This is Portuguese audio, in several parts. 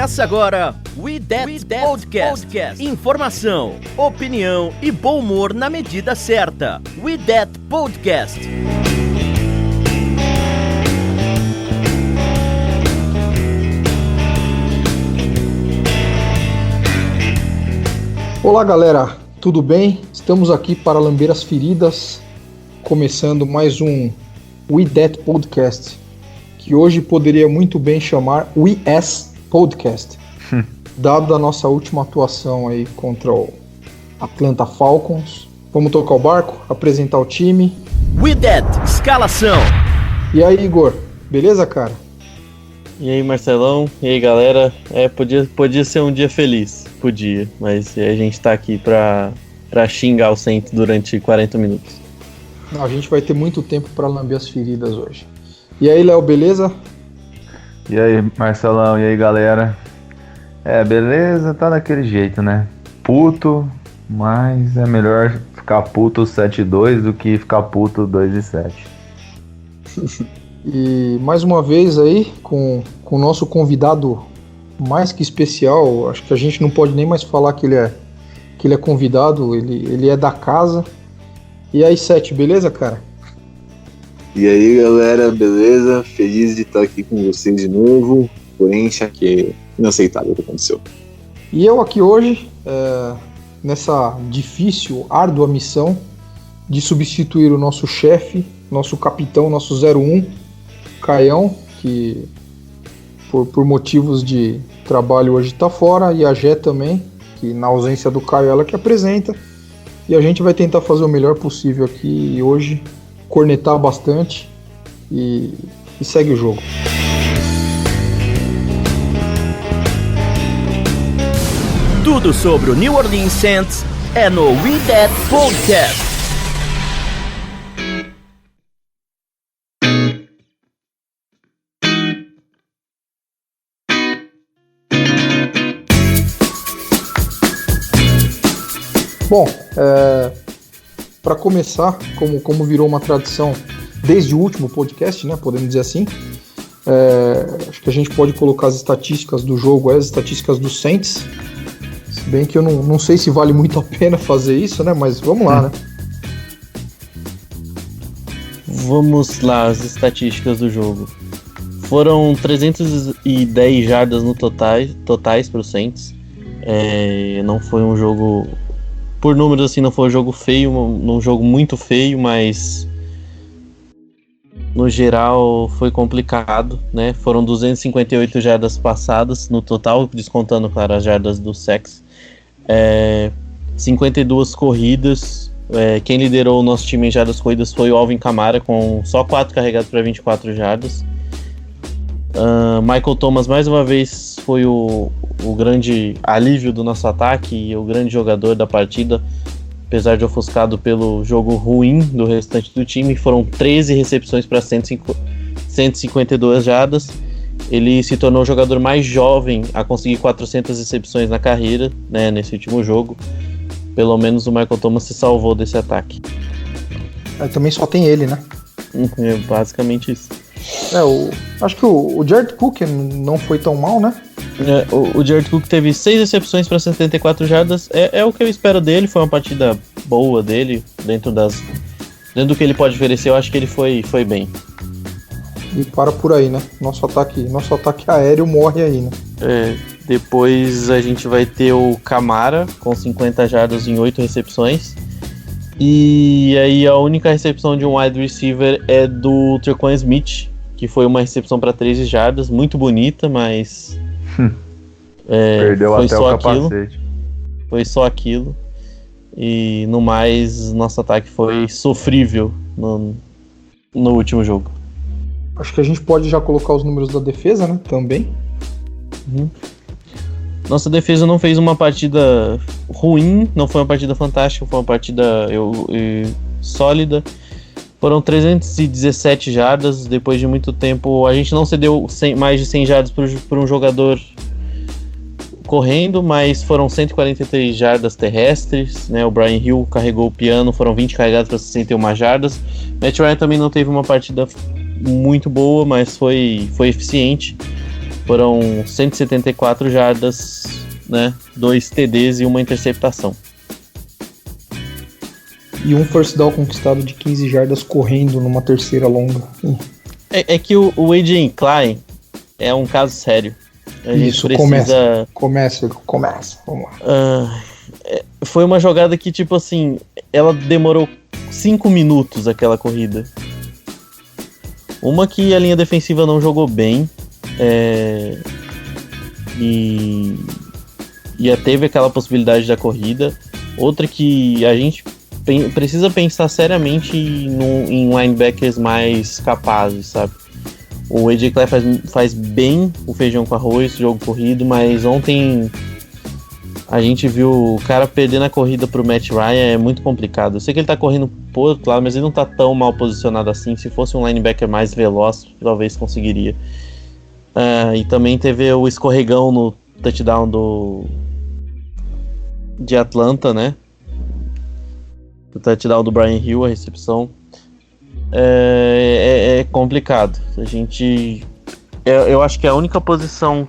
Começa agora We That Podcast. Informação, opinião e bom humor na medida certa. We That Podcast. Olá galera, tudo bem? Estamos aqui para lamber as feridas, começando mais um We That Podcast, que hoje poderia muito bem chamar We As Podcast, dado a nossa última atuação aí contra o Atlanta Falcons. Vamos tocar o barco, apresentar o time. We That, escalação. E aí Igor, beleza cara? E aí Marcelão, e aí galera, podia ser um dia feliz, mas a gente tá aqui pra xingar o Saints durante 40 minutos. Não, a gente vai ter muito tempo pra lamber as feridas hoje. E aí Léo, beleza? E aí Marcelão, e aí galera? Beleza, tá daquele jeito, né? Puto, mas é melhor ficar puto 7-2 do que ficar puto 2-7. E mais uma vez aí com o nosso convidado mais que especial. Acho que a gente não pode nem mais falar que ele é convidado, ele é da casa. E aí, Sete, beleza, cara? E aí, galera, beleza? Feliz de estar aqui com vocês de novo, porém, acho que é inaceitável o que aconteceu. E eu aqui hoje, nessa difícil, árdua missão de substituir o nosso chefe, nosso capitão, nosso 01, Caião, que por motivos de trabalho hoje está fora, e a Gé também, que na ausência do Caio ela que apresenta. E a gente vai tentar fazer o melhor possível aqui hoje, cornetar bastante e segue o jogo. Tudo sobre o New Orleans Saints é no We That Podcast. Bom, para começar, como virou uma tradição desde o último podcast, né, podemos dizer assim, acho que a gente pode colocar as estatísticas do jogo, as estatísticas do Saints, se bem que eu não sei se vale muito a pena fazer isso, né, mas vamos lá, né? Vamos lá, as estatísticas do jogo. Foram 310 jardas no totais para o Saints. Não foi um jogo... Por números, assim, não foi um jogo feio, um jogo muito feio, mas no geral foi complicado, né? Foram 258 jardas passadas no total, descontando, claro, as jardas do sacks. 52 corridas. Quem liderou o nosso time em jardas corridas foi o Alvin Kamara, com só 4 carregados para 24 jardas. Michael Thomas, mais uma vez, foi o grande alívio do nosso ataque e o grande jogador da partida, apesar de ofuscado pelo jogo ruim do restante do time. Foram 13 recepções para 152 jardas. Ele se tornou o jogador mais jovem a conseguir 400 recepções na carreira, né, nesse último jogo. Pelo menos o Michael Thomas se salvou desse ataque. Também só tem ele, né? É basicamente isso. Acho que o Jared Cook não foi tão mal, né? O Jared Cook teve 6 recepções para 74 jardas. É o que eu espero dele. Foi uma partida boa dele. Dentro do que ele pode oferecer, eu acho que ele foi bem. E para por aí, né? Nosso ataque aéreo morre aí, né? Depois a gente vai ter o Kamara com 50 jardas em 8 recepções. E aí a única recepção de um wide receiver é do Tre'Quan Smith, que foi uma recepção para 13 jardas, muito bonita, mas perdeu foi até só o capacete. Foi só aquilo. E no mais, nosso ataque foi sofrível no último jogo. Acho que a gente pode já colocar os números da defesa, né? Também. Nossa defesa não fez uma partida ruim, não foi uma partida fantástica, foi uma partida sólida. Foram 317 jardas, depois de muito tempo. A gente não cedeu mais de 100 jardas por um jogador correndo, mas foram 143 jardas terrestres, né? O Brian Hill carregou o piano, foram 20 carregados para 61 jardas. Matt Ryan também não teve uma partida muito boa, mas foi eficiente. Foram 174 jardas, né? 2 TDs e uma interceptação. E um first down conquistado de 15 jardas correndo numa terceira longa. É que o AJ Klein é um caso sério. A gente precisa... Começa. Vamos lá. Foi uma jogada que, tipo assim, ela demorou 5 minutos, aquela corrida. Uma que a linha defensiva não jogou bem. E teve aquela possibilidade da corrida. Outra que a gente precisa pensar seriamente em linebackers mais capazes, sabe? O AJ Klein faz bem o feijão com arroz, jogo corrido, mas ontem a gente viu o cara perdendo a corrida pro Matt Ryan, é muito complicado. Eu sei que ele tá correndo por outro lado, mas ele não tá tão mal posicionado assim. Se fosse um linebacker mais veloz, talvez conseguiria. E também teve o escorregão no touchdown de Atlanta, né? O touchdown do Brian Hill, a recepção. É complicado. Eu acho que é a única posição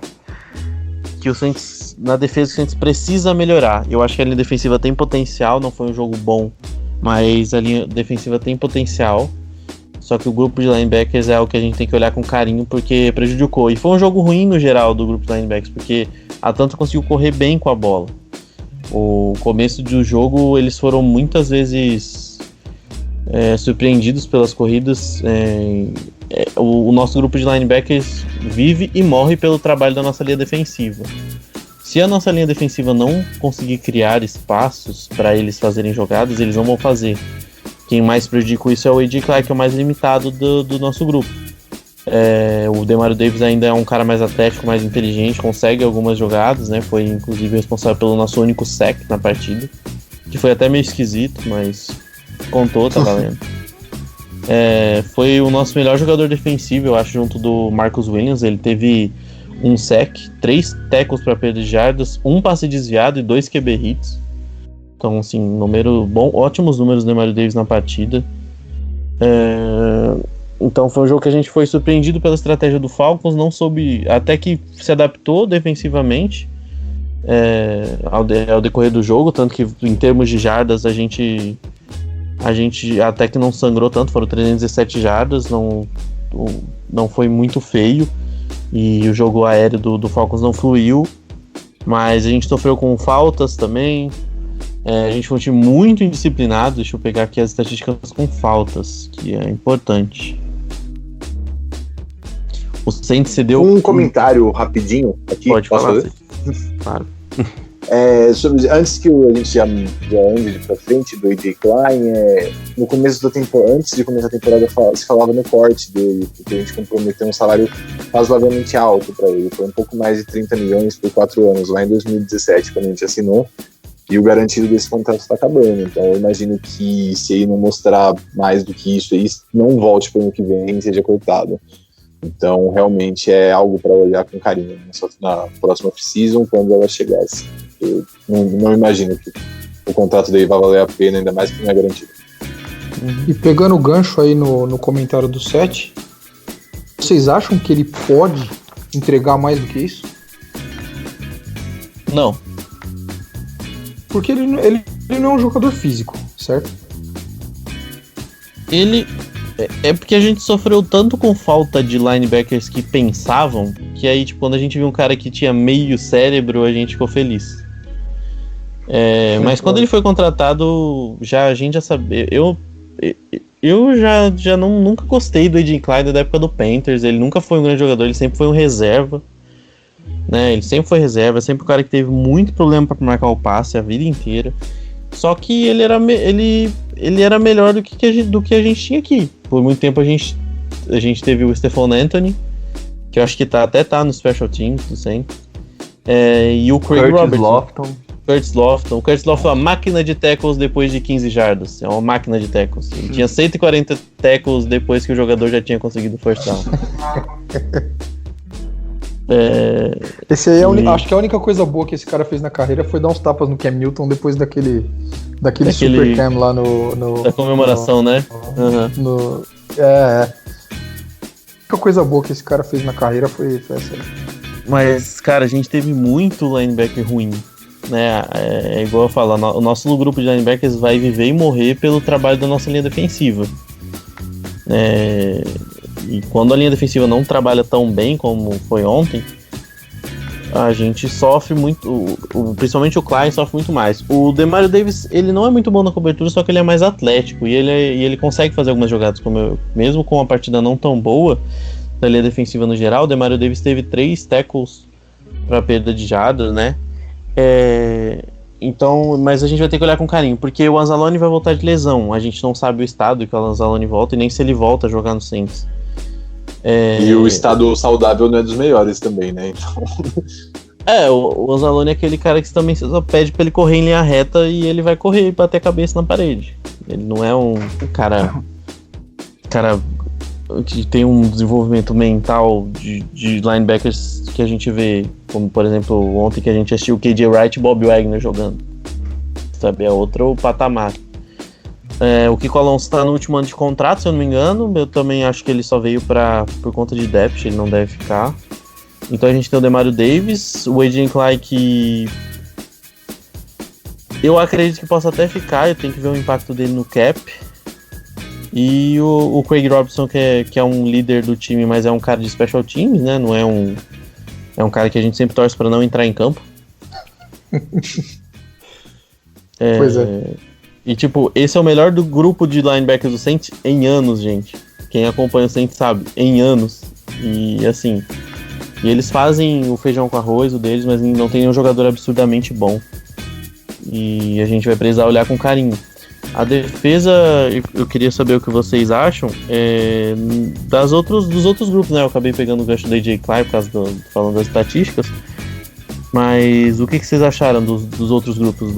que o Saints, na defesa, que o Saints precisa melhorar. Eu acho que a linha defensiva tem potencial, não foi um jogo bom, mas a linha defensiva tem potencial. Só que o grupo de linebackers é algo que a gente tem que olhar com carinho, porque prejudicou. E foi um jogo ruim no geral do grupo de linebackers, porque a Atlanta conseguiu correr bem com a bola. O começo do jogo, eles foram muitas vezes surpreendidos pelas corridas. O nosso grupo de linebackers vive e morre pelo trabalho da nossa linha defensiva. Se a nossa linha defensiva não conseguir criar espaços para eles fazerem jogadas, eles não vão fazer. Quem mais prejudica isso é o AJ Klein, que é o mais limitado do nosso grupo. O Demario Davis ainda é um cara mais atlético, mais inteligente, consegue algumas jogadas, né? Foi inclusive responsável pelo nosso único sack na partida, que foi até meio esquisito, mas contou, tá valendo. Foi o nosso melhor jogador defensivo, eu acho, junto do Marcus Williams. Ele teve um sack, 3 tackles para perda de jardas, 1 passe desviado e 2 QB hits. Então, assim, número bom, ótimos números do Demario Davis na partida. Então foi um jogo que a gente foi surpreendido pela estratégia do Falcons, não soube, até que se adaptou defensivamente ao decorrer do jogo, tanto que em termos de jardas a gente até que não sangrou tanto, foram 317 jardas, não foi muito feio, e o jogo aéreo do Falcons não fluiu, mas a gente sofreu com faltas também. A gente foi um time muito indisciplinado. Deixa eu pegar aqui as estatísticas com faltas, que é importante. O Saints cedeu... Um comentário rapidinho aqui. Pode falar. Claro. Antes que a gente já ande pra frente do AJ Klein, no começo da temporada, antes de começar a temporada, se falava no corte dele, porque a gente comprometeu um salário razoavelmente alto para ele. Foi um pouco mais de 30 milhões por 4 anos, lá em 2017, quando a gente assinou. E o garantido desse contrato está acabando. Então eu imagino que se ele não mostrar mais do que isso, ele não volte para o ano que vem e seja cortado. Então realmente é algo para olhar com carinho, né? Só na próxima off-season, quando ela chegasse. Eu não imagino que o contrato dele vai valer a pena, ainda mais que não é garantido. E pegando o gancho aí no comentário do Seth, vocês acham que ele pode entregar mais do que isso? Não. Porque ele não é um jogador físico, certo? Ele... É porque a gente sofreu tanto com falta de linebackers que pensavam, que aí, tipo, quando a gente viu um cara que tinha meio cérebro, a gente ficou feliz. Mas quando ele foi contratado, a gente já sabia... Eu já nunca gostei do AJ Klein da época do Panthers. Ele nunca foi um grande jogador, ele sempre foi um reserva. Né, ele sempre foi reserva, sempre um cara que teve muito problema para marcar o passe a vida inteira. Só que ele era melhor do que a gente tinha aqui. Por muito tempo a gente teve o Stephon Anthony, que eu acho que até tá no Special Teams do Saints. E o Craig Robertson. Curtis Lofton. O Curtis Lofton é uma máquina de tackles depois de 15 jardas. É uma máquina de tackles. Ele tinha 140 tackles depois que o jogador já tinha conseguido o first down. Esse aí acho que a única coisa boa que esse cara fez na carreira foi dar uns tapas no Cam Newton depois daquele Super Cam lá da comemoração, né? A única coisa boa que esse cara fez na carreira foi essa aí. Mas, cara, a gente teve muito linebacker ruim, né? É igual eu falo, o nosso grupo de linebackers vai viver e morrer pelo trabalho da nossa linha defensiva. E quando a linha defensiva não trabalha tão bem como foi ontem, a gente sofre muito, principalmente o Klein sofre muito mais. O Demario Davis, ele não é muito bom na cobertura, só que ele é mais atlético e ele consegue fazer algumas jogadas, mesmo com uma partida não tão boa da linha defensiva no geral. O Demario Davis teve 3 tackles para perda de jardas, né? Então, mas a gente vai ter que olhar com carinho, porque o Anzalone vai voltar de lesão. A gente não sabe o estado que o Anzalone volta e nem se ele volta a jogar no Saints. E o estado saudável não é dos melhores também, né? Então... o Anzalone é aquele cara que também só pede pra ele correr em linha reta e ele vai correr e bater a cabeça na parede. Ele não é um cara que tem um desenvolvimento mental de linebackers que a gente vê, como por exemplo ontem que a gente assistiu o KJ Wright e Bob Wagner jogando, sabe, é outro patamar. O Kiko Alonso está no último ano de contrato, se eu não me engano. Eu também acho que ele só veio por conta de depth, ele não deve ficar. Então a gente tem o Demario Davis, o Adrian Klein, que eu acredito que possa até ficar, eu tenho que ver o impacto dele no cap. E o Craig Robinson, que é um líder do time, mas é um cara de special teams, né? Não é um cara que a gente sempre torce para não entrar em campo. Pois é. E tipo, esse é o melhor do grupo de linebackers do Saints em anos, gente. Quem acompanha o Saints sabe, em anos. E assim, eles fazem o feijão com arroz, o deles, mas não tem nenhum jogador absurdamente bom. E a gente vai precisar olhar com carinho. A defesa, eu queria saber o que vocês acham dos outros grupos, né? Eu acabei pegando o gancho do AJ Klein por causa falando das estatísticas. Mas o que vocês acharam dos outros grupos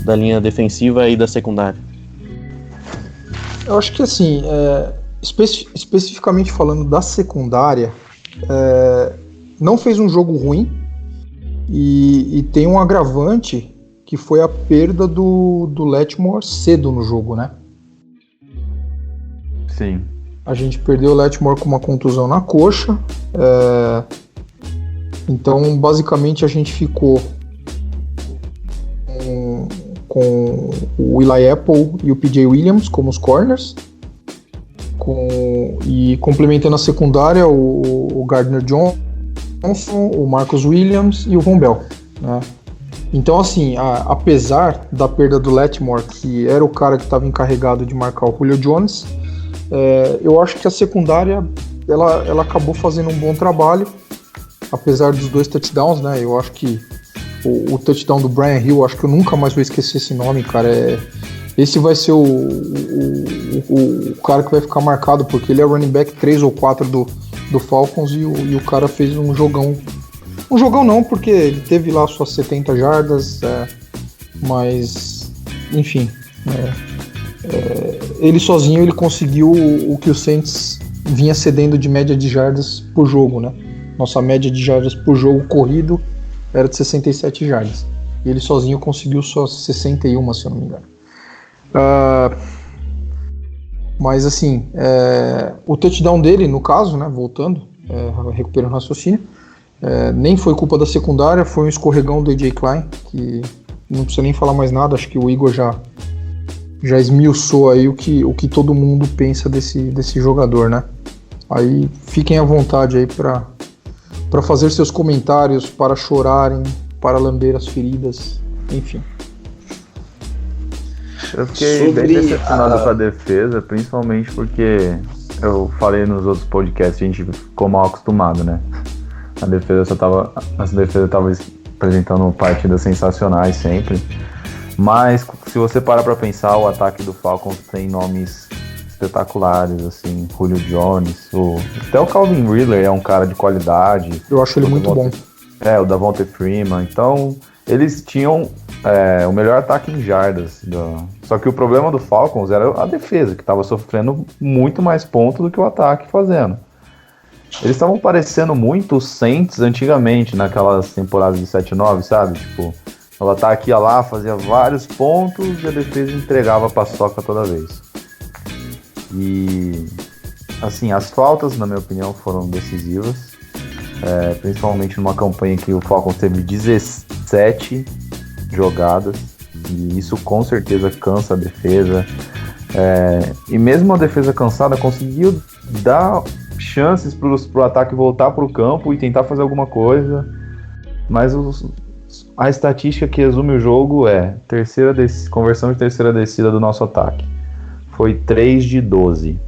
da linha defensiva e da secundária? Eu acho que assim, especificamente falando da secundária, não fez um jogo ruim e tem um agravante que foi a perda do Letmore cedo no jogo, né? Sim. A gente perdeu o Letmore com uma contusão na coxa. Então, basicamente, a gente ficou com o Eli Apple e o PJ Williams como os corners. E complementando a secundária, o Gardner Johnson, o Marcus Williams e o Von Bell, né? Então, assim, apesar da perda do Letmore, que era o cara que estava encarregado de marcar o Julio Jones, eu acho que a secundária ela acabou fazendo um bom trabalho, apesar dos 2 touchdowns, né? Eu acho que o touchdown do Brian Hill, acho que eu nunca mais vou esquecer esse nome, cara. Esse vai ser o cara que vai ficar marcado, porque ele é running back 3 ou 4 do Falcons e o cara fez um jogão. Um jogão não, porque ele teve lá suas 70 jardas, mas, enfim, ele sozinho ele conseguiu o que o Saints vinha cedendo de média de jardas por jogo, né? Nossa média de jardas por jogo corrido era de 67 jardas. E ele sozinho conseguiu só 61, se eu não me engano. Mas assim, o touchdown dele, no caso, né, voltando, recuperando o raciocínio, nem foi culpa da secundária, foi um escorregão do AJ Klein, que não precisa nem falar mais nada, acho que o Igor já esmiuçou aí o que todo mundo pensa desse jogador, né? Aí fiquem à vontade aí para fazer seus comentários, para chorarem, para lamber as feridas, enfim. Eu fiquei bem decepcionado com a defesa, principalmente porque eu falei nos outros podcasts, a gente ficou mal acostumado, né? A defesa estava apresentando partidas sensacionais sempre. Mas se você parar pra pensar, o ataque do Falcons tem nomes espetaculares, assim, Julio Jones, até o Calvin Ridley é um cara de qualidade. Eu acho ele muito bom. O Davonte Freeman. Então, eles tinham o melhor ataque em jardas. Só que o problema do Falcons era a defesa, que estava sofrendo muito mais pontos do que o ataque fazendo. Eles estavam parecendo muito os Saints antigamente, naquelas temporadas de 7-9, sabe? Tipo, o ataque ia lá, fazia vários pontos e a defesa entregava a paçoca toda vez. E, assim, as faltas, na minha opinião, foram decisivas. principalmente numa campanha que o Falcons teve 17 jogadas, e isso com certeza cansa a defesa. E mesmo a defesa cansada conseguiu dar chances para o ataque voltar para o campo e tentar fazer alguma coisa, mas a estatística que resume o jogo é conversão de terceira descida do nosso ataque. Foi 3 de 12.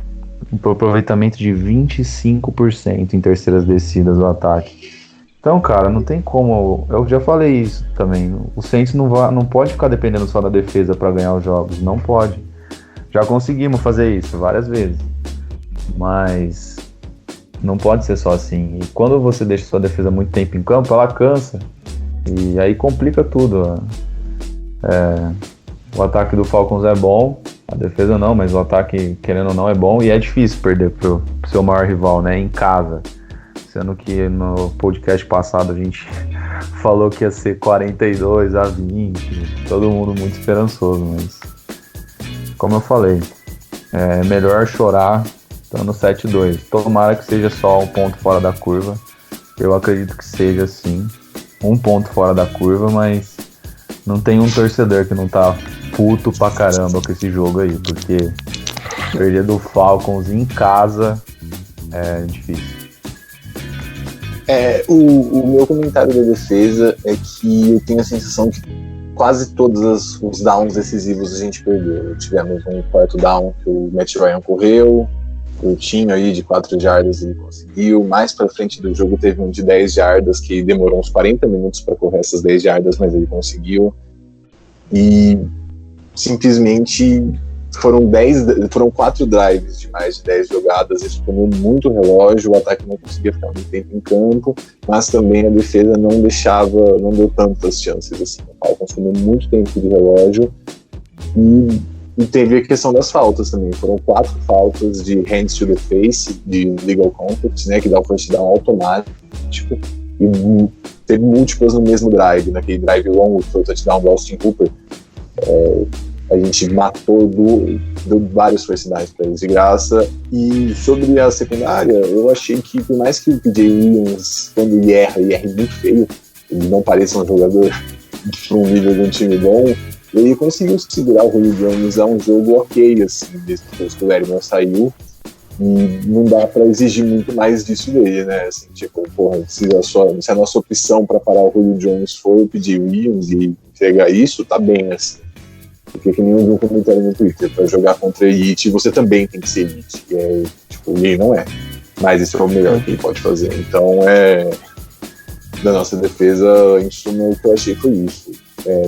Um aproveitamento de 25% em terceiras descidas do ataque. Então, cara, não tem como. Eu já falei isso também. O Saints não pode ficar dependendo só da defesa para ganhar os jogos. Não pode. Já conseguimos fazer isso várias vezes. Mas não pode ser só assim. E quando você deixa sua defesa muito tempo em campo, ela cansa. E aí complica tudo. O ataque do Falcons é bom, a defesa não, mas o ataque, querendo ou não, é bom. E é difícil perder pro seu maior rival, né? Em casa. Sendo que no podcast passado a gente falou que ia ser 42-20. Todo mundo muito esperançoso, mas como eu falei, é melhor chorar estando 7-2. Tomara que seja só um ponto fora da curva. Eu acredito que seja sim um ponto fora da curva, mas não tem um torcedor que não tá puto pra caramba com esse jogo aí, porque perder do Falcons em casa é difícil. O meu comentário da defesa é que eu tenho a sensação que quase todos os downs decisivos a gente perdeu. Tivemos um quarto down que o Matt Ryan correu, o tinha aí de 4 jardas ele conseguiu. Mais pra frente do jogo teve um de 10 jardas que demorou uns 40 minutos para correr essas 10 jardas, mas ele conseguiu. E simplesmente foram 4 drives de mais de 10 jogadas. Isso comeu muito relógio, o ataque não conseguia ficar muito tempo em campo, mas também a defesa não deu tantas chances assim. O Falcons comeu muito tempo de relógio e teve a questão das faltas também. Foram 4 faltas de hands to the face, de legal contact, né, que dá um first down automático, e teve múltiplas no mesmo drive, naquele drive longo que foi o touchdown do Austin Hooper. A gente matou deu vários first downs para eles de graça. E sobre a secundária, eu achei que por mais que o PJ Williams, quando ele erra muito feio, ele não pareça um jogador para um nível de um time bom, ele conseguiu segurar o Julio Jones a um jogo ok, assim, depois que o Lerman saiu. E não dá pra exigir muito mais disso dele, né? Assim, se a nossa opção pra parar o Julio Jones for o PJ Williams e entregar isso, tá bem, assim. Porque que nem um comentário no Twitter, pra jogar contra a Elite, você também tem que ser Elite. E ele não é. Mas isso é o melhor que ele pode fazer. Então, da nossa defesa, em suma, o que eu achei foi isso.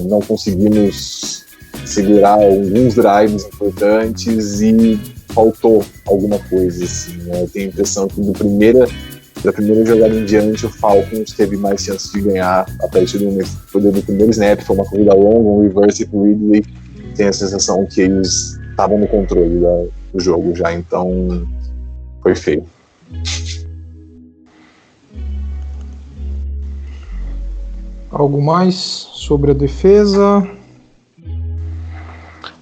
Não conseguimos segurar alguns drives importantes e faltou alguma coisa, assim, né? Eu tenho a impressão que da primeira jogada em diante o Falcons teve mais chances de ganhar a partir do momento do primeiro snap. Foi uma corrida longa, um reverse pro Ridley. Tenho a sensação que eles estavam no controle do jogo já, então foi feio. Algo mais sobre a defesa?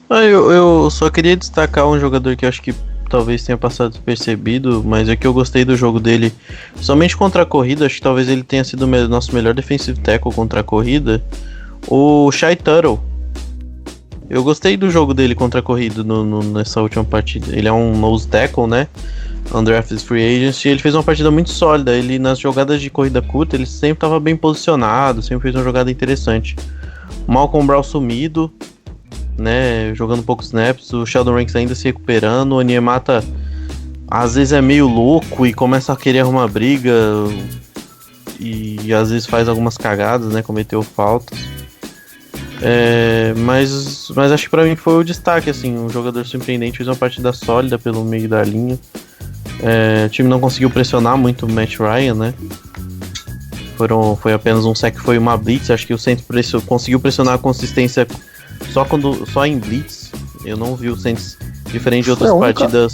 Eu só queria destacar um jogador que eu acho que talvez tenha passado despercebido, mas é que eu gostei do jogo dele somente contra a corrida. Acho que talvez ele tenha sido o nosso melhor defensive tackle contra a corrida, o Shy Tuttle. Eu gostei do jogo dele contra a corrida nessa última partida. Ele é um nose tackle, né? Undrafted free agent, e ele fez uma partida muito sólida. Ele, nas jogadas de corrida curta, ele sempre estava bem posicionado, sempre fez uma jogada interessante. O Malcolm Brown sumido, né, jogando poucos snaps, o Sheldon Ranks ainda se recuperando, o Onyemata às vezes é meio louco e começa a querer arrumar briga e às vezes faz algumas cagadas, né, cometeu faltas. Mas acho que pra mim foi o destaque, assim, um jogador surpreendente, fez uma partida sólida pelo meio da linha. O time não conseguiu pressionar muito o Matt Ryan, né? Foi apenas um sack, foi uma blitz. Acho que o Saints conseguiu pressionar a consistência só em blitz. Eu não vi o Saints, diferente de outras partidas.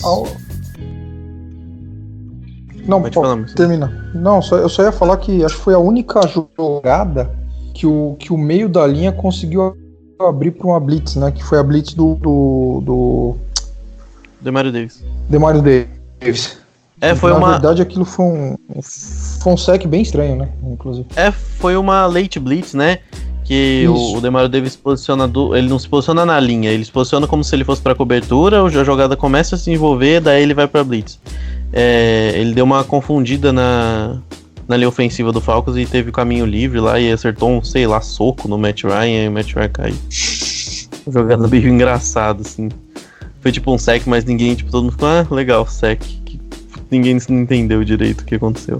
Não, pode falar, termina. Não, eu só ia falar que acho que foi a única jogada que o meio da linha conseguiu abrir para uma blitz, né? Que foi a blitz do Demario Davis. Demario Davis. Na verdade, aquilo foi um sec bem estranho, né? Inclusive. Foi uma late blitz, né? Que o DeMario Davis se posiciona, ele não se posiciona na linha, ele se posiciona como se ele fosse pra cobertura, a jogada começa a se envolver, daí ele vai pra blitz. Ele deu uma confundida na linha ofensiva do Falcons e teve o caminho livre lá e acertou um, sei lá, soco no Matt Ryan e o Matt Ryan caiu. Jogada meio engraçada, assim. Foi tipo um sec, mas ninguém, tipo, todo mundo ficou, legal, sec. Ninguém entendeu direito o que aconteceu.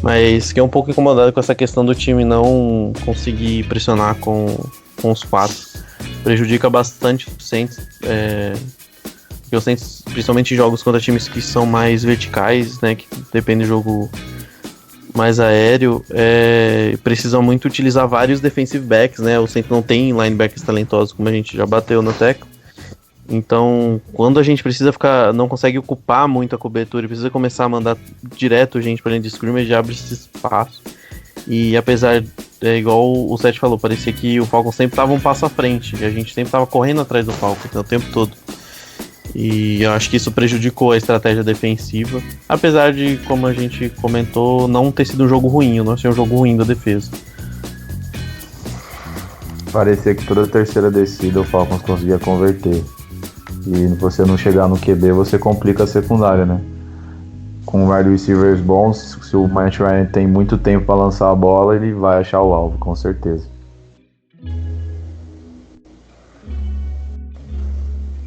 Mas fiquei um pouco incomodado com essa questão do time não conseguir pressionar com os 4. Prejudica bastante o Saints. Porque o Saints, principalmente em jogos contra times que são mais verticais, né, que depende do jogo mais aéreo, precisam muito utilizar vários defensive backs, né? O Saints não tem linebackers talentosos, como a gente já bateu na tecla. Então, quando a gente não consegue ocupar muito a cobertura e precisa começar a mandar direto gente pra dentro de scrimmage, abre esse espaço. E apesar, igual o Seth falou, parecia que o Falcons sempre tava um passo à frente, e a gente sempre tava correndo atrás do Falcons o tempo todo. E eu acho que isso prejudicou a estratégia defensiva, apesar de, como a gente comentou, não ter sido um jogo ruim, eu não achei um jogo ruim da defesa. Parecia que toda terceira descida o Falcons conseguia converter. E você não chegar no QB, você complica a secundária, né? Com wide receivers bons, se o Matt Ryan tem muito tempo para lançar a bola, ele vai achar o alvo, com certeza.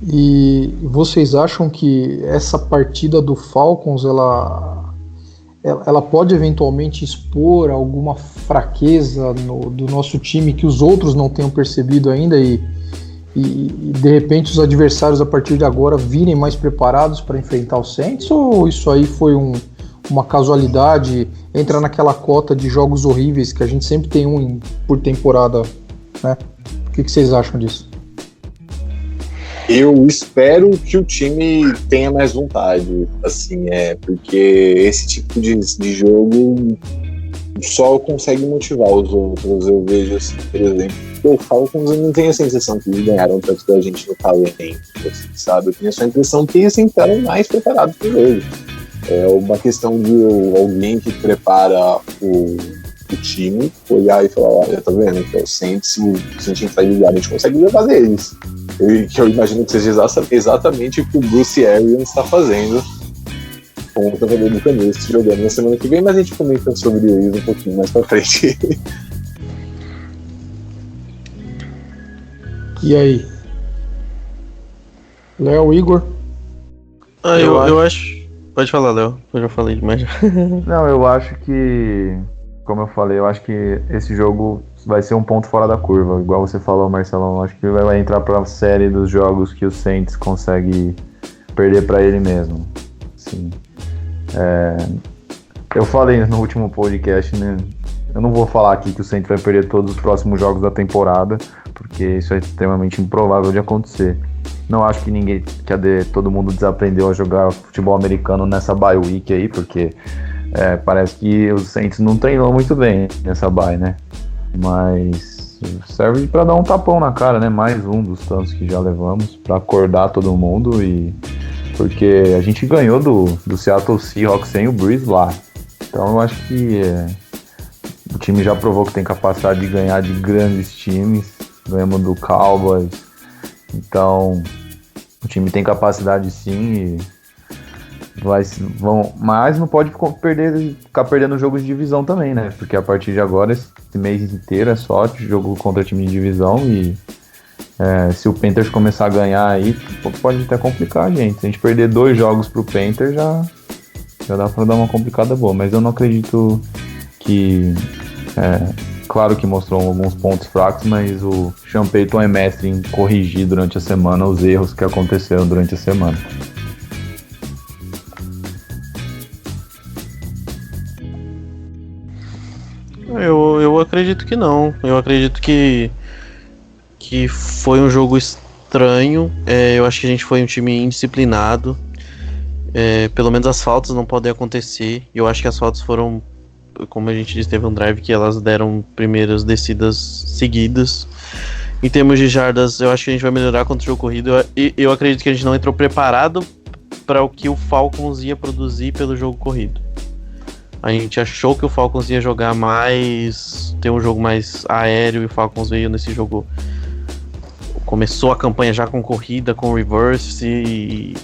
E vocês acham que essa partida do Falcons, ela pode eventualmente expor alguma fraqueza do nosso time que os outros não tenham percebido ainda e de repente os adversários a partir de agora virem mais preparados para enfrentar o Saints, ou isso aí foi uma casualidade, entra naquela cota de jogos horríveis que a gente sempre tem por temporada, né? O que vocês acham disso? Eu espero que o time tenha mais vontade, assim, porque esse tipo de jogo só consegue motivar os outros. Eu vejo assim, por exemplo, o Falcons, eu não tenho a sensação que eles ganharam tanto da gente no talento, assim, sabe? Eu tenho a só impressão que eles entraram mais preparados para o jogo. É uma questão de alguém que prepara o time olhar e falar, olha, tá vendo? Então, se a gente entrar ligado, a gente consegue levar deles. Que eu imagino que seja exatamente o que o Bruce Arians está fazendo com o Tampa Bay Buccaneers jogando na semana que vem, mas a gente comenta sobre isso um pouquinho mais pra frente. E aí? Léo, Igor? Eu acho... Pode falar, Léo. Eu já falei demais. Não, eu acho que... Como eu falei, eu acho que esse jogo vai ser um ponto fora da curva. Igual você falou, Marcelão. Eu acho que vai entrar pra série dos jogos que o Saints consegue perder pra ele mesmo. Sim. Eu falei no último podcast, né? Eu não vou falar aqui que o Saints vai perder todos os próximos jogos da temporada, porque isso é extremamente improvável de acontecer. Não acho que todo mundo desaprendeu a jogar futebol americano nessa bye week aí, porque parece que o Saints não treinou muito bem nessa bye, né? Mas serve para dar um tapão na cara, né? Mais um dos tantos que já levamos, para acordar todo mundo, porque a gente ganhou do Seattle Seahawks sem o Breeze lá. Então eu acho que o time já provou que tem capacidade de ganhar de grandes times. Ganhamos do Cowboys. Então o time tem capacidade sim, mas não pode ficar perdendo jogos de divisão também, né? Porque a partir de agora, esse mês inteiro é só jogo contra time de divisão e se o Panthers começar a ganhar aí, pode até complicar a gente. Se a gente perder 2 jogos pro Panthers, já dá pra dar uma complicada boa, mas eu não acredito que... Claro que mostrou alguns pontos fracos, mas o Sean Payton é mestre em corrigir durante a semana os erros que aconteceram durante a semana. Eu acredito que não. Eu acredito que foi um jogo estranho. Eu acho que a gente foi um time indisciplinado. Pelo menos as faltas não podem acontecer. Eu acho que as faltas foram, como a gente disse, teve um drive que elas deram primeiras descidas seguidas. Em termos de jardas, eu acho que a gente vai melhorar contra o jogo corrido. Eu acredito que a gente não entrou preparado para o que o Falcons ia produzir pelo jogo corrido. A gente achou que o Falcons ia jogar mais, ter um jogo mais aéreo, e o Falcons veio nesse jogo, começou a campanha já com corrida, com reverse, e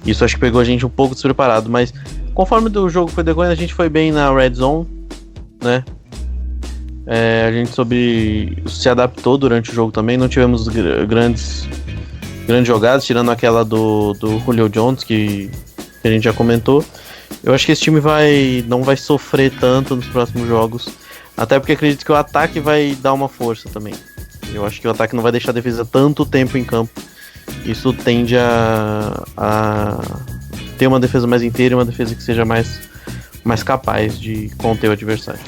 isso acho que pegou a gente um pouco despreparado, mas conforme o jogo foi decorrendo, a gente foi bem na red zone, né? A gente se adaptou durante o jogo também, não tivemos grandes jogadas, tirando aquela do Julio Jones, que a gente já comentou. Eu acho que esse time não vai sofrer tanto nos próximos jogos, até porque acredito que o ataque vai dar uma força também. Eu acho que o ataque não vai deixar a defesa tanto tempo em campo. Isso tende a ter uma defesa mais inteira e uma defesa que seja mais capaz de conter o adversário.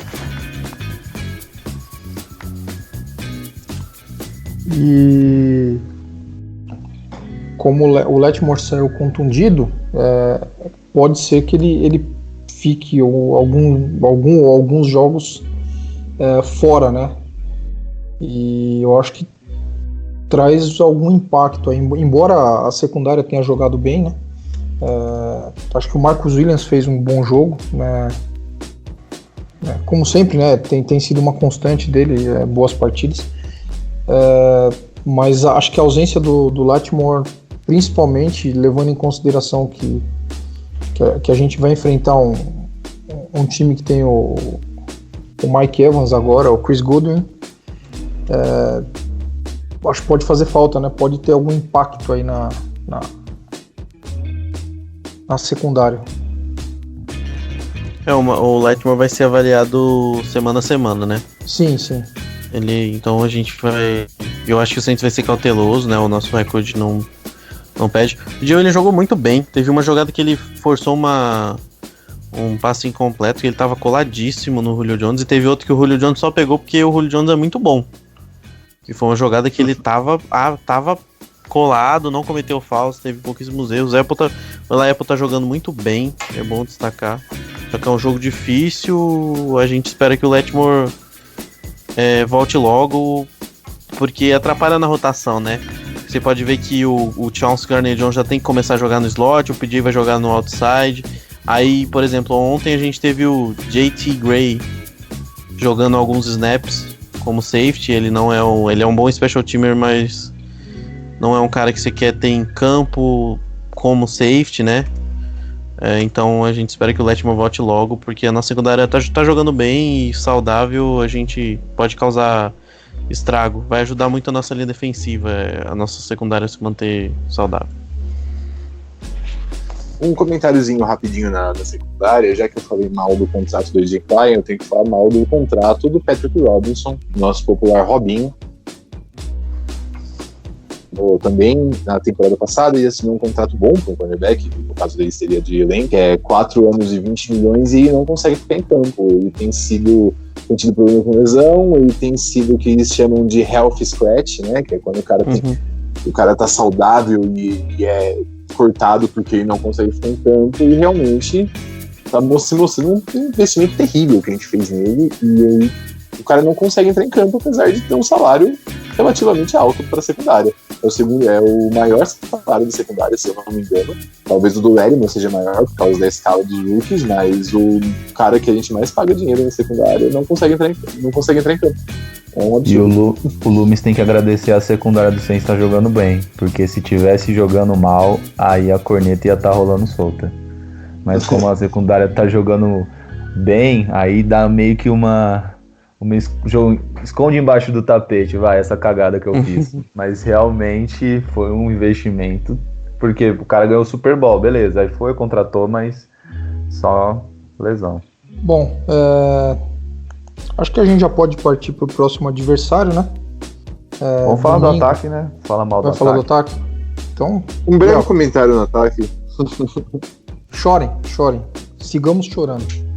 E como o Letmore saiu contundido, pode ser que ele fique alguns jogos fora, né? E eu acho que traz algum impacto aí, embora a secundária tenha jogado bem, né? Acho que o Marcus Williams fez um bom jogo, né? Como sempre, né? Tem sido uma constante dele, boas partidas. Mas acho que a ausência do Lattimore, principalmente levando em consideração que a gente vai enfrentar um time que tem o Mike Evans agora, o Chris Godwin, acho que pode fazer falta, né? Pode ter algum impacto aí na secundária. O Lattimore vai ser avaliado semana a semana, né? Sim. Então a gente vai... Eu acho que o Saints vai ser cauteloso, né? O nosso recorde não pede. O Joe, ele jogou muito bem. Teve uma jogada que ele forçou um passe incompleto, que ele tava coladíssimo no Julio Jones, e teve outro que o Julio Jones só pegou porque o Julio Jones é muito bom. E foi uma jogada que ele tava colado, não cometeu faltas, teve pouquíssimos erros. O Apple tá jogando muito bem, é bom destacar. Só que é um jogo difícil, a gente espera que o Lattimore volte logo, porque atrapalha na rotação, né? Você pode ver que o Chauncey Gardner-Jones já tem que começar a jogar no slot, o PJ vai jogar no outside. Aí, por exemplo, ontem a gente teve o JT Gray jogando alguns snaps como safety. Ele é um bom special teamer, mas não é um cara que você quer ter em campo como safety, né? Então a gente espera que o Lattimore volte logo, porque a nossa secundária tá jogando bem e saudável, a gente pode causar estrago. Vai ajudar muito a nossa linha defensiva, a nossa secundária a se manter saudável. Um comentáriozinho rapidinho na secundária, já que eu falei mal do contrato do AJ Klein, eu tenho que falar mal do contrato do Patrick Robinson, nosso popular Robinho. Também na temporada passada ele assinou um contrato bom para um cornerback, no caso dele seria de elenco, 4 anos e 20 milhões, e não consegue ficar em campo. Ele tem tido problema com lesão, ele tem sido o que eles chamam de health scratch, né, que é quando o cara tá saudável e é cortado porque ele não consegue ficar em campo, e realmente tá se mostrando um investimento terrível que a gente fez nele, e o cara não consegue entrar em campo, apesar de ter um salário relativamente alto para a secundária. É o maior salário da secundária, se eu não me engano. Talvez o do Lattimore seja maior por causa da escala dos rookies, mas o cara que a gente mais paga dinheiro na secundária não consegue entrar em campo. É um absurdo. E o Loomis tem que agradecer a secundária do Saints estar jogando bem, porque se tivesse jogando mal, aí a corneta ia estar rolando solta. Mas como a secundária tá jogando bem, aí dá meio que esconde embaixo do tapete, essa cagada que eu fiz. Mas realmente foi um investimento, porque o cara ganhou o Super Bowl, beleza, aí contratou, mas só lesão. Bom, acho que a gente já pode partir pro próximo adversário, né? Vamos falar do ataque, né? Fala mal do ataque. Vai falar do ataque? Então, um breve comentário no ataque. Chorem, sigamos chorando.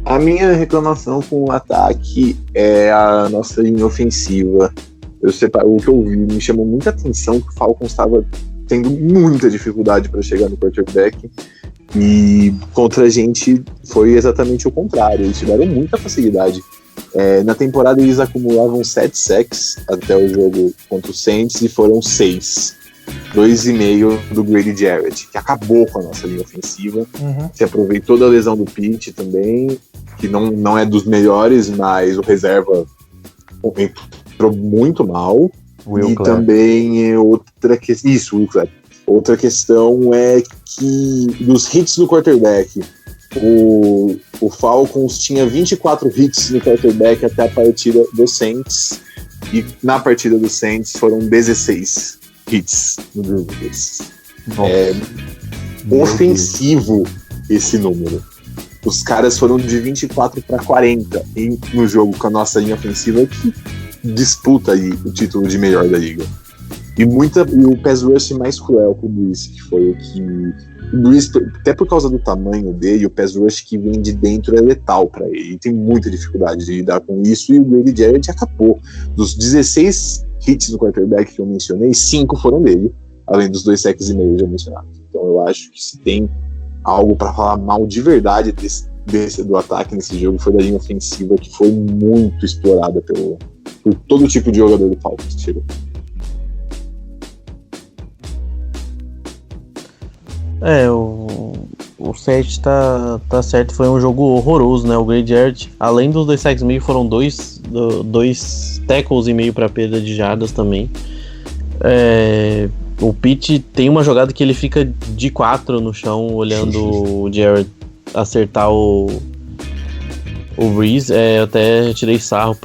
A minha reclamação com o ataque é a nossa linha ofensiva. O que eu vi me chamou muita atenção que o Falcons estava tendo muita dificuldade para chegar no quarterback, e contra a gente foi exatamente o contrário. Eles tiveram muita facilidade. Na temporada eles acumulavam 7 sacks até o jogo contra o Saints, e foram 6 2,5 do Grady Jarrett, que acabou com a nossa linha ofensiva. Se aproveitou da lesão do Pitt também, que não é dos melhores, mas o reserva entrou muito mal. Will Clapp. Também outra questão. Isso, Will Clapp. Outra questão é que dos hits no quarterback, o Falcons tinha 24 hits no quarterback até a partida do Saints, e na partida do Saints foram 16 hits no Drew Brees. É ofensivo esse número. Os caras foram de 24 para 40 no jogo com a nossa linha ofensiva, que disputa aí o título de melhor da liga. E o pass rush mais cruel com o Brees, que foi o que... O Brees, até por causa do tamanho dele, o pass rush que vem de dentro é letal para ele. Ele tem muita dificuldade de lidar com isso, e o Grady Jarrett acabou. Dos 16 hits no quarterback que eu mencionei, 5 foram dele, além dos 2 sacks e meio já mencionados. Então eu acho que se tem algo para falar mal de verdade do ataque nesse jogo, foi da linha ofensiva, que foi muito explorada por todo tipo de jogador do Falcons que chegou. O set tá certo, foi um jogo horroroso, né? O Grady Jarrett, além dos 2 sacks e meio, foram dois tackles e meio para perda de jardas também. O Pitt tem uma jogada que ele fica de 4 no chão, olhando o Jarrett acertar o Brees. Eu até tirei sarro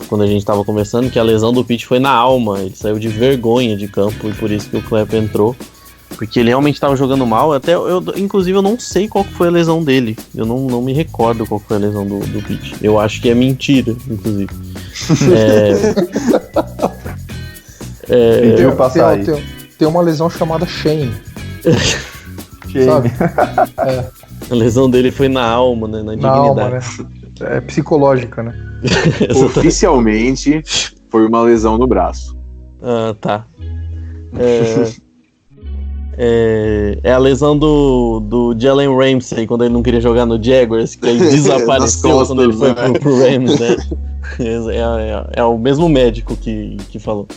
quando a gente tava conversando, que a lesão do Pitt foi na alma. Ele saiu de vergonha de campo, e por isso que o Clapp entrou, porque ele realmente estava jogando mal. Inclusive eu não sei qual que foi a lesão dele. Eu não me recordo qual que foi a lesão do Pitt. Eu acho que é mentira, inclusive. Tem uma lesão chamada shame. Shame. A lesão dele foi na alma, né? Na dignidade. Alma, né? É psicológica, né? Oficialmente foi uma lesão no braço. Tá. É a lesão do Jalen Ramsey, quando ele não queria jogar no Jaguars, que ele desapareceu costas, quando ele foi pro Rams, né? É o mesmo médico que falou.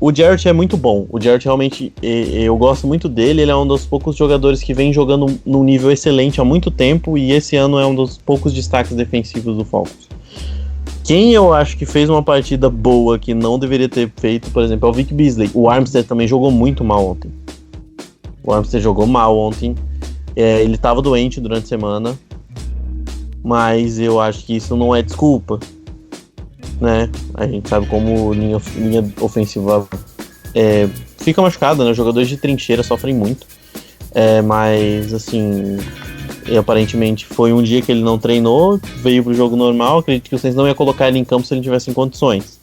O Jarrett é muito bom. O Jarrett realmente, eu gosto muito dele. Ele é um dos poucos jogadores que vem jogando num nível excelente há muito tempo, e esse ano é um dos poucos destaques defensivos do Falcons. Quem eu acho que fez uma partida boa que não deveria ter feito, por exemplo, é o Vic Beasley. O Armstead também jogou muito mal ontem. Ele estava doente durante a semana, mas eu acho que isso não é desculpa, né? A gente sabe como linha ofensiva fica machucada, né? Os jogadores de trincheira sofrem muito. Mas, assim... E aparentemente foi um dia que ele não treinou, veio pro jogo normal. Acredito que o Saints não ia colocar ele em campo se ele tivesse em condições.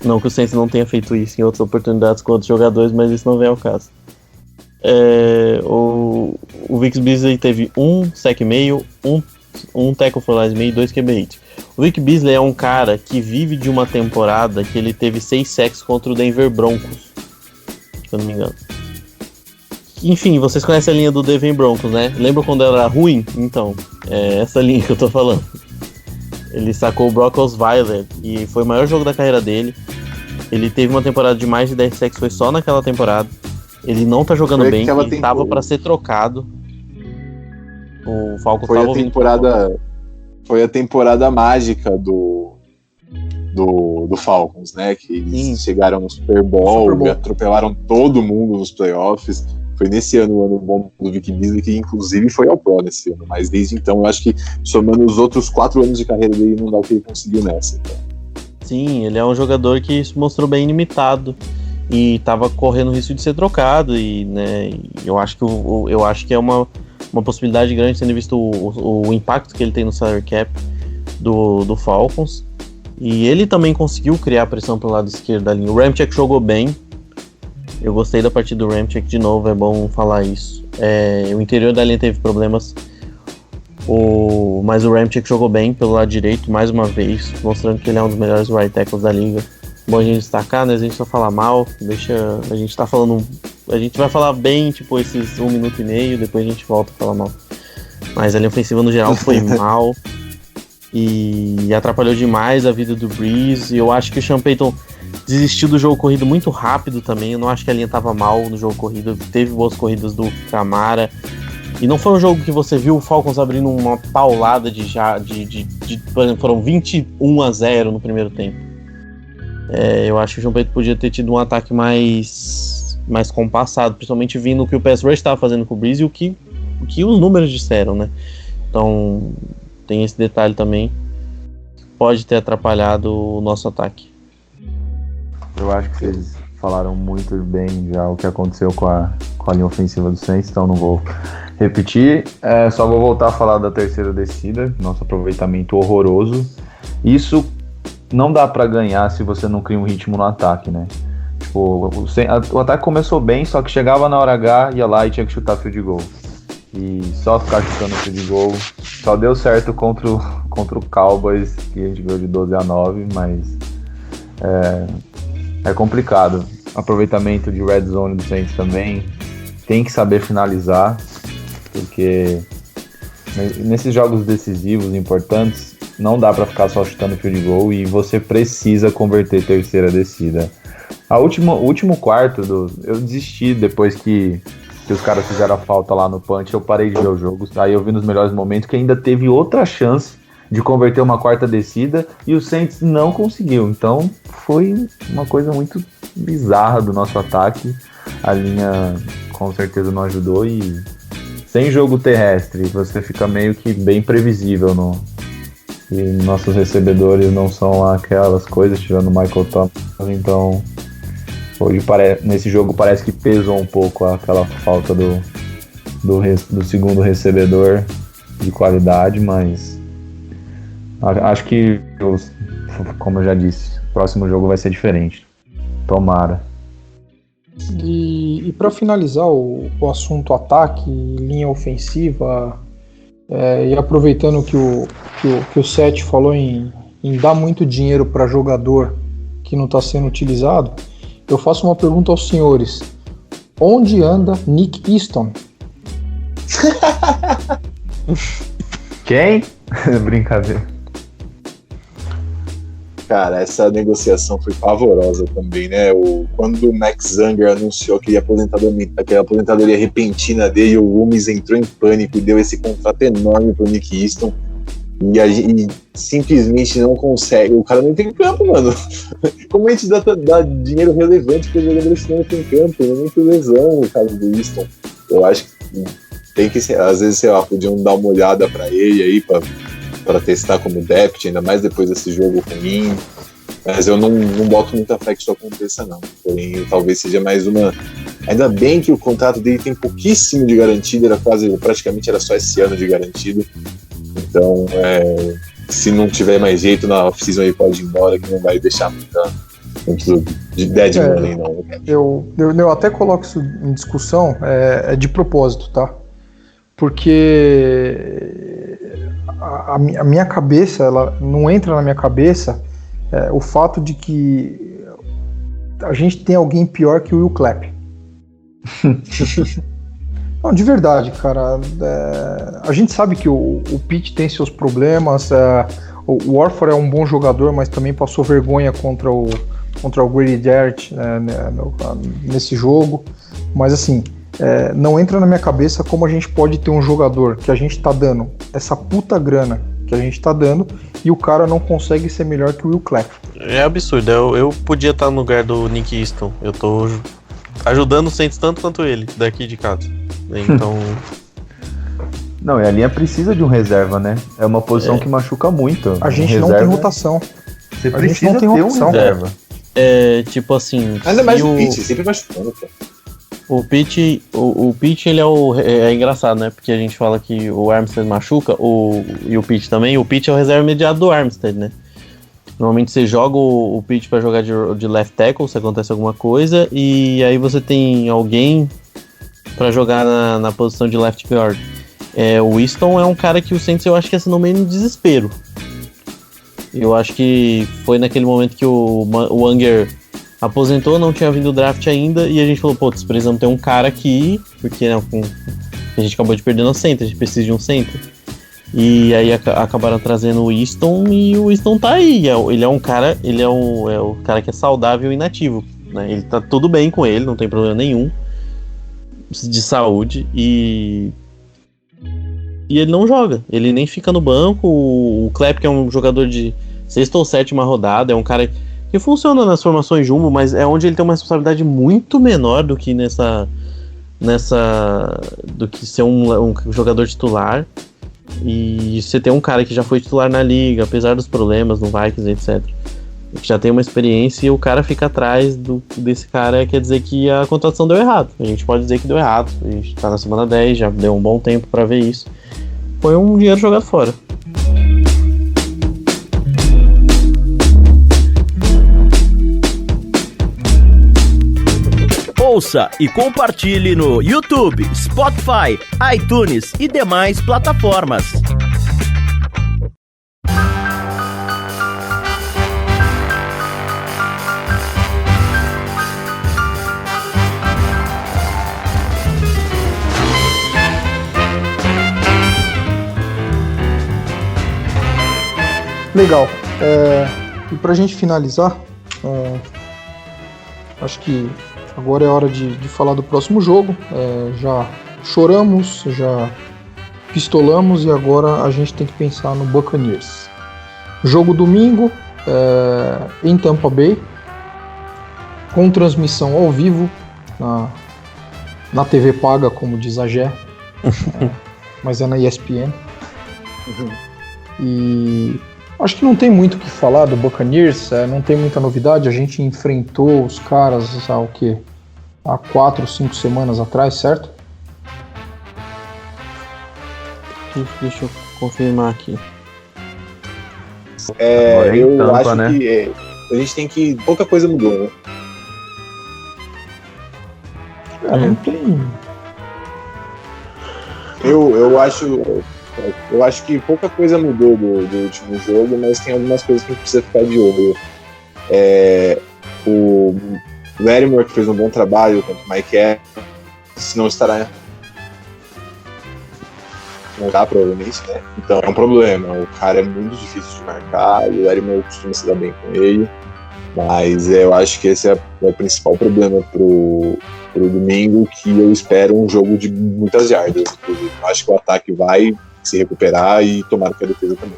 Não que o Saints não tenha feito isso em outras oportunidades com outros jogadores, mas isso não vem ao caso. O Vic Beasley teve 1 sack e meio, um tackle for loss e meio e 2 QB hits. O Vic Beasley é um cara que vive de uma temporada que ele teve 6 sacks contra o Denver Broncos, se eu não me engano. Enfim, vocês conhecem a linha do Denver Broncos, né? Lembra quando ela era ruim? Então, é essa linha que eu tô falando. Ele sacou o Brock Osweiler e foi o maior jogo da carreira dele. Ele teve uma temporada de mais de 10 sacks, foi só naquela temporada. Ele não tá jogando bem, ele tava pra ser trocado. O Falcons tava ouvindo. Foi a temporada mágica do Falcons, né? Que eles chegaram no Super Bowl. Atropelaram todo mundo nos playoffs. Foi nesse ano, o ano bom do Vic Beasley, que inclusive foi ao Pro nesse ano. Mas desde então, eu acho que somando os outros 4 anos de carreira dele, não dá o que ele conseguiu nessa. Então. Sim, ele é um jogador que se mostrou bem limitado e tava correndo o risco de ser trocado. E, né, eu acho que é uma possibilidade grande, tendo visto o impacto que ele tem no salary cap do Falcons. E ele também conseguiu criar pressão pelo lado esquerdo da linha. O Ramczyk jogou bem. Eu gostei da partida do Ramczyk de novo, é bom falar isso. O interior da linha teve problemas, mas o Ramczyk jogou bem pelo lado direito, mais uma vez, mostrando que ele é um dos melhores right tackles da liga. Bom a gente destacar, né? A gente só falar mal, a gente tá falando... A gente vai falar bem, tipo, esses 1 minuto e meio, depois a gente volta a falar mal. Mas a linha ofensiva no geral foi mal e atrapalhou demais a vida do Brees. E eu acho que o Sean Payton desistiu do jogo corrido muito rápido também. Eu não acho que a linha tava mal no jogo corrido. Teve boas corridas do Kamara. E não foi um jogo que você viu o Falcons abrindo uma paulada por exemplo, foram 21-0 no primeiro tempo. Eu acho que o João Pedro podia ter tido um ataque mais compassado, principalmente vindo o que o pass rush estava fazendo com o Breeze e o que os números disseram, né? Então tem esse detalhe também. Pode ter atrapalhado o nosso ataque. Eu acho que vocês falaram muito bem já o que aconteceu com a linha ofensiva do Saints, então não vou repetir. Só vou voltar a falar da terceira descida, nosso aproveitamento horroroso. Isso não dá pra ganhar se você não cria um ritmo no ataque, né? Tipo, o ataque começou bem, só que chegava na hora H, ia lá e tinha que chutar field goal. E só ficar chutando field goal. Só deu certo contra o Cowboys, que a gente ganhou de 12-9, mas é complicado. Aproveitamento de red zone do Saints também. Tem que saber finalizar, porque nesses jogos decisivos, importantes, não dá pra ficar só chutando field goal e você precisa converter terceira descida. O último quarto, eu desisti depois que os caras fizeram a falta lá no punch, eu parei de ver o jogo. Aí eu vi nos melhores momentos que ainda teve outra chance de converter uma quarta descida e o Saints não conseguiu. Então foi uma coisa muito bizarra do nosso ataque. A linha com certeza não ajudou e sem jogo terrestre você fica meio que bem previsível e nossos recebedores não são aquelas coisas, tirando o Michael Thomas. Então hoje nesse jogo parece que pesou um pouco aquela falta do segundo recebedor de qualidade, mas acho que, como eu já disse, o próximo jogo vai ser diferente. Tomara. E para finalizar o assunto ataque, linha ofensiva, e aproveitando que o Seth falou em dar muito dinheiro para jogador que não está sendo utilizado, eu faço uma pergunta aos senhores: onde anda Nick Easton? Quem? Brincadeira. Cara, essa negociação foi pavorosa também, né? Quando o Max Zunger anunciou aquela aposentadoria repentina dele, o Loomis entrou em pânico e deu esse contrato enorme pro Nick Easton. E simplesmente não consegue. O cara não tem campo, mano. Como a gente dá dinheiro relevante para os jogadores que não tem campo? Não é muito lesão o caso do Easton. Eu acho que tem que ser. Às vezes, sei lá, podiam dar uma olhada para ele aí, para testar como depth, ainda mais depois desse jogo ruim. Mas eu não boto muita fé que isso aconteça, não. Porém, talvez seja mais uma. Ainda bem que o contrato dele tem pouquíssimo de garantido, praticamente era só esse ano de garantido. Então, se não tiver mais jeito na off-season, ele pode ir embora, que não vai deixar muito de dead money, não. Eu até coloco isso em discussão, de propósito, tá? Porque a minha cabeça, ela não entra na minha cabeça o fato de que a gente tem alguém pior que o Will Clapp. Não, de verdade, cara. A gente sabe que o Pitt tem seus problemas. O Warford é um bom jogador, mas também passou vergonha contra o Grady Jarrett nesse jogo. Mas assim, não entra na minha cabeça como a gente pode ter um jogador que a gente tá dando essa puta grana que a gente tá dando e o cara não consegue ser melhor que o Will Clapp. É absurdo. Eu podia estar no lugar do Nick Easton. Eu tô ajudando o Saints tanto quanto ele, daqui de casa. Então. Não, e a linha precisa de um reserva, né? É uma posição que machuca muito. A gente não tem rotação. Você precisa ter um reserva. Tipo assim. Ainda mais o Pitt, sempre machucando, pô. O Pitt, ele é engraçado, né? Porque a gente fala que o Armstead machuca, e o Pitt também. O Pitt é o reserva imediato do Armstead, né? Normalmente você joga o Pitt pra jogar de left tackle, se acontece alguma coisa, e aí você tem alguém pra jogar na posição de left guard. O Easton é um cara que o Saints, eu acho que assinou meio no desespero. Eu acho que foi naquele momento que o Unger aposentou, não tinha vindo o draft ainda, e a gente falou, precisamos ter um cara aqui, porque a gente acabou de perder no center, a gente precisa de um center. E aí acabaram trazendo o Easton, e o Easton tá aí. Ele é um cara, é o cara que é saudável e inativo, né? Ele tá tudo bem com ele, não tem problema nenhum de saúde, e ele não joga, ele nem fica no banco. O Klepp, que é um jogador de 6ª ou 7ª rodada, é um cara que funciona nas formações jumbo, mas é onde ele tem uma responsabilidade muito menor do que do que ser um jogador titular. E você tem um cara que já foi titular na liga, apesar dos problemas no Vikings, etc., que já tem uma experiência, e o cara fica atrás desse cara, quer dizer que a contratação deu errado. A gente pode dizer que deu errado. A gente tá na semana 10, já deu um bom tempo pra ver isso. Foi um dinheiro jogado fora. Ouça e compartilhe no YouTube, Spotify, iTunes e demais plataformas. Legal. E pra gente finalizar, acho que agora é hora de falar do próximo jogo. Já choramos, já pistolamos, e agora a gente tem que pensar no Buccaneers. Jogo domingo, em Tampa Bay, com transmissão ao vivo, na TV paga, como diz a Gé, mas é na ESPN. E acho que não tem muito o que falar do Buccaneers, não tem muita novidade. A gente enfrentou os caras há 4 ou 5 semanas atrás, certo? Deixa eu confirmar aqui. Eu Tampa, acho, né? que a gente tem que... Pouca coisa mudou, né? Não tem. Eu acho que pouca coisa mudou do último jogo, mas tem algumas coisas que a gente precisa ficar de olho. O Lattimore, que fez um bom trabalho contra o Mike Evans, não estará. Não dá, provavelmente, né? Então é um problema. O cara é muito difícil de marcar, e o Lattimore costuma se dar bem com ele. Mas eu acho que esse é o principal problema pro domingo, que eu espero um jogo de muitas yardas. Inclusive. Eu acho que o ataque vai se recuperar, e tomara que a defesa também.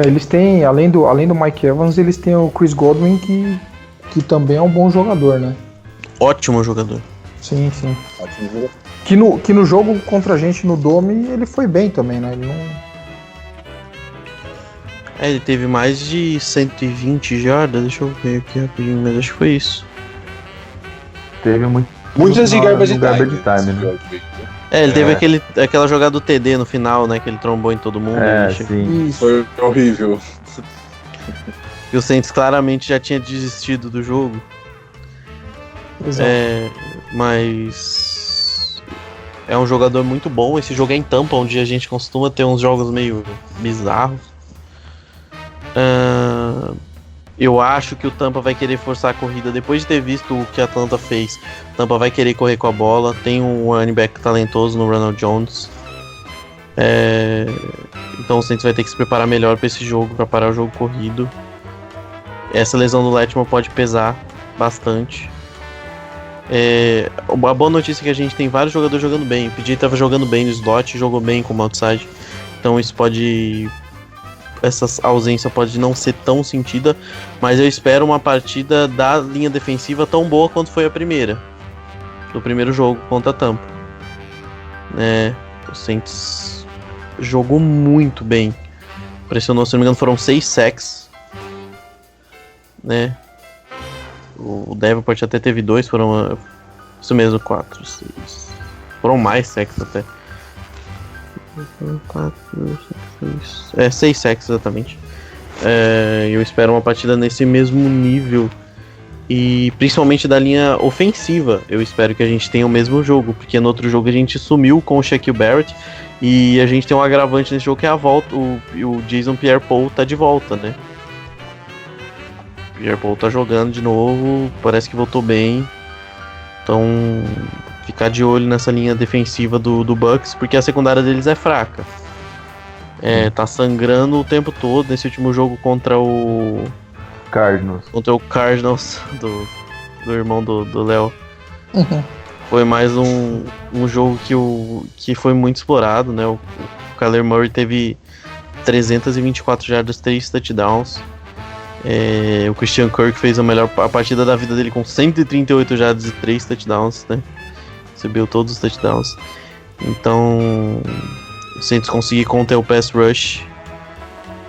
Eles têm, além do Mike Evans, eles têm o Chris Godwin, que também é um bom jogador, né? Ótimo jogador. Sim. Ótimo jogo. Que no jogo contra a gente no Dome, ele foi bem também, né? Ele não... Ele teve mais de 120 jardas, deixa eu ver aqui rapidinho, mas acho que foi isso. Teve Muitas de garbage no garbage time, time, né? Ele teve aquela jogada do TD no final, né? Que ele trombou em todo mundo. Sim. Isso. Foi horrível. E o Saints claramente já tinha desistido do jogo. Exato. Mas é um jogador muito bom. Esse jogo é em Tampa, onde a gente costuma ter uns jogos meio bizarros. Eu acho que o Tampa vai querer forçar a corrida. Depois de ter visto o que a Atlanta fez, o Tampa vai querer correr com a bola. Tem um running back talentoso no Ronald Jones. Então o Saints vai ter que se preparar melhor para esse jogo, para parar o jogo corrido. Essa lesão do Lattimore pode pesar bastante. A boa notícia é que a gente tem vários jogadores jogando bem. O PJ estava jogando bem no slot, jogou bem como outside. Então isso pode... Essa ausência pode não ser tão sentida, mas eu espero uma partida da linha defensiva tão boa quanto foi a primeira, do primeiro jogo contra a Tampa. O Saints jogou muito bem, pressionou, se não me engano foram 6 sacks, né? O Davenport até teve 2, foram isso mesmo, 4, 6, foram mais sacks até. 6 sacks exatamente. Eu espero uma partida nesse mesmo nível, e principalmente da linha ofensiva. Eu espero que a gente tenha o mesmo jogo, porque no outro jogo a gente sumiu com o Shaquille Barrett, e a gente tem um agravante nesse jogo, que é a volta. O Jason Pierre-Paul tá de volta, né? Pierre-Paul tá jogando de novo, parece que voltou bem. Então ficar de olho nessa linha defensiva do Bucks, porque a secundária deles é fraca. Tá sangrando o tempo todo. Nesse último jogo contra o Cardinals do irmão do Léo. Foi mais um jogo que foi muito explorado, né? O Kyler Murray teve 324 jardas, 3 touchdowns. O Christian Kirk fez a partida da vida dele com 138 jardas e 3 touchdowns, né? Recebeu todos os touchdowns. Então, o Saints conseguir conter o pass rush.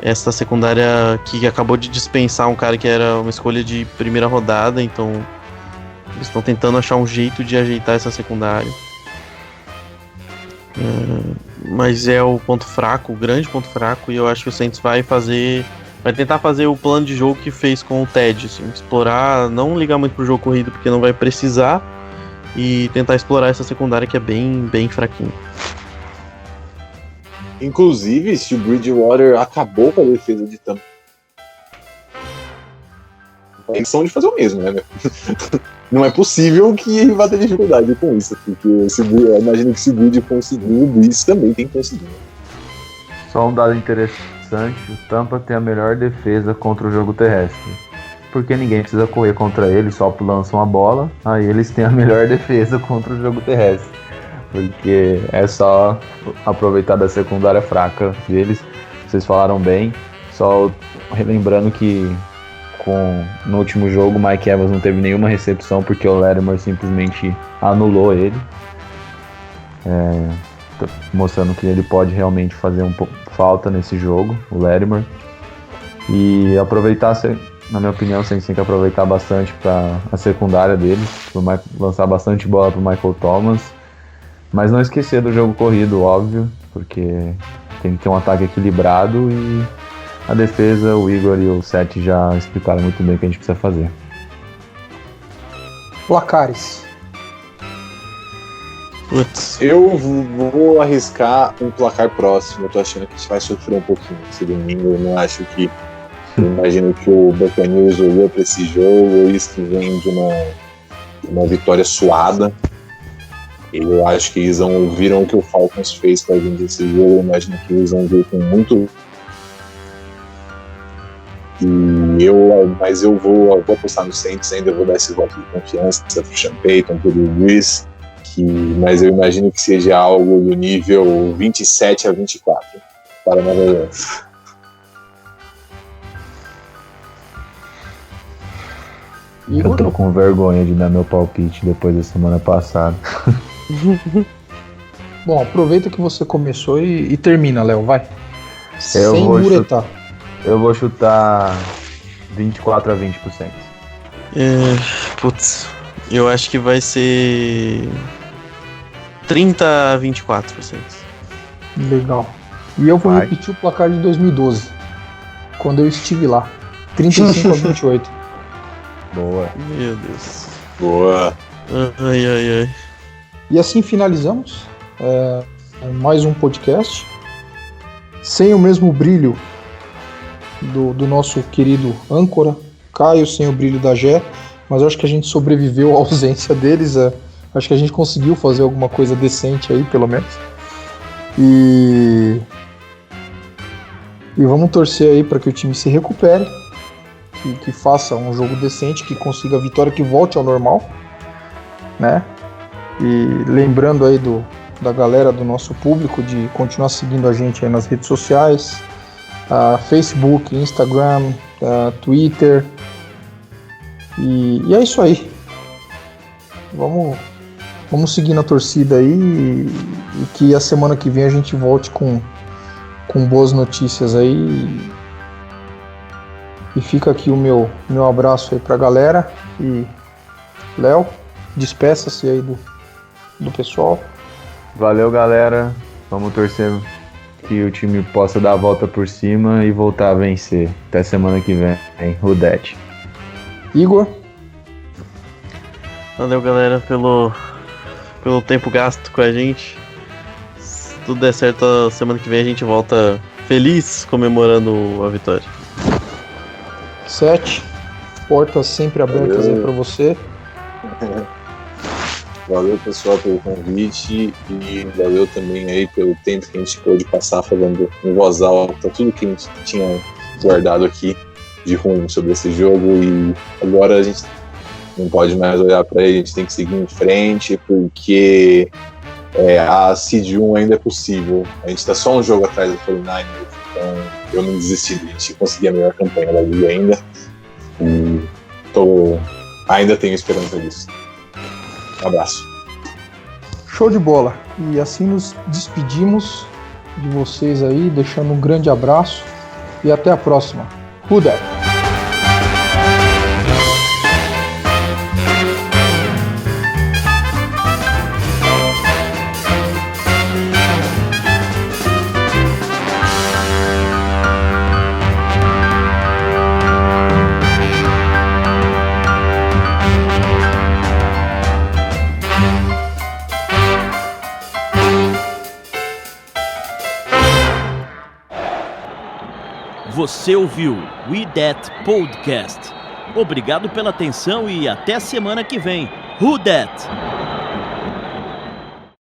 Essa secundária que acabou de dispensar um cara que era uma escolha de primeira rodada, então eles estão tentando achar um jeito de ajeitar essa secundária. Mas é o ponto fraco, o grande ponto fraco, e eu acho que o Saints vai tentar fazer o plano de jogo que fez com o Ted, assim, explorar, não ligar muito pro jogo corrido porque não vai precisar, e tentar explorar essa secundária que é bem, bem fraquinha. Inclusive, se o Bridgewater acabou com a defesa de Tampa, a intenção de fazer o mesmo, né? Não é possível que vá ter dificuldade com isso, porque eu imagino que se o Bridge conseguiu, o Breeze também tem que conseguir. Só um dado interessante, o Tampa tem a melhor defesa contra o jogo terrestre. Porque ninguém precisa correr contra ele, só lançam a bola, aí eles têm a melhor defesa contra o jogo terrestre. Porque é só aproveitar da secundária fraca deles. Vocês falaram bem, só relembrando que no último jogo o Mike Evans não teve nenhuma recepção porque o Latimer simplesmente anulou ele, mostrando que ele pode realmente fazer um pouco falta nesse jogo, o Latimer. E aproveitar, na minha opinião, tem que aproveitar bastante para a secundária deles, lançar bastante bola para o Michael Thomas, mas não esquecer do jogo corrido, óbvio, porque tem que ter um ataque equilibrado, e a defesa, o Igor e o Seth já explicaram muito bem o que a gente precisa fazer. Placares. Eu vou arriscar um placar próximo. Eu tô achando que a gente vai sofrer um pouquinho esse domingo. Eu não acho que... Eu imagino que o Buccaneers olhou para esse jogo, eles que vêm de uma vitória suada. Eu acho que eles viram o que o Falcons fez pra gente nesse jogo. Eu imagino que eles vão vir com muito... Mas eu vou apostar no Saints, ainda vou dar esse voto de confiança pro Sean Payton, pro Breeze, mas eu imagino que seja algo do nível 27-24 para Nova Orleans. Eu tô com vergonha de dar meu palpite depois da semana passada. Bom, aproveita que você começou e termina, Léo, vai. Sem muretar. Eu vou chutar 24-20%. Putz, eu acho que vai ser 30-24%. Legal. E eu vou repetir o placar de 2012, quando eu estive lá. 35-28. Boa. Meu Deus. Boa. Ai. E assim finalizamos mais um podcast. Sem o mesmo brilho do nosso querido âncora, Caio, sem o brilho da Gé, mas eu acho que a gente sobreviveu à ausência deles. Acho que a gente conseguiu fazer alguma coisa decente aí, pelo menos. E vamos torcer aí para que o time se recupere, que faça um jogo decente, que consiga a vitória, que volte ao normal, né? E lembrando aí da galera do nosso público de continuar seguindo a gente aí nas redes sociais, Facebook, Instagram, Twitter, e é isso aí. Vamos seguir na torcida aí, e que a semana que vem a gente volte com boas notícias aí. E fica aqui o meu abraço aí pra galera. E Léo, despeça-se aí do pessoal. Valeu, galera. Vamos torcer que o time possa dar a volta por cima e voltar a vencer. Até semana que vem, hein? Rudete. Igor. Valeu, galera, pelo tempo gasto com a gente. Se tudo der certo, a semana que vem a gente volta feliz comemorando a vitória. 7. Portas sempre abertas aí pra você. Valeu, pessoal, pelo convite e valeu também aí pelo tempo que a gente pôde passar falando em voz alta tudo que a gente tinha guardado aqui de ruim sobre esse jogo, e agora a gente não pode mais olhar para ele, a gente tem que seguir em frente, porque a Seed 1 ainda é possível. A gente está só um jogo atrás do 49ers, então eu não desisti de a gente conseguir a melhor campanha da liga ainda, e ainda tenho esperança disso. Um abraço. Show de bola. E assim nos despedimos de vocês aí, deixando um grande abraço e até a próxima. Who Dat? Você ouviu We That Podcast. Obrigado pela atenção e até semana que vem. Who Dat?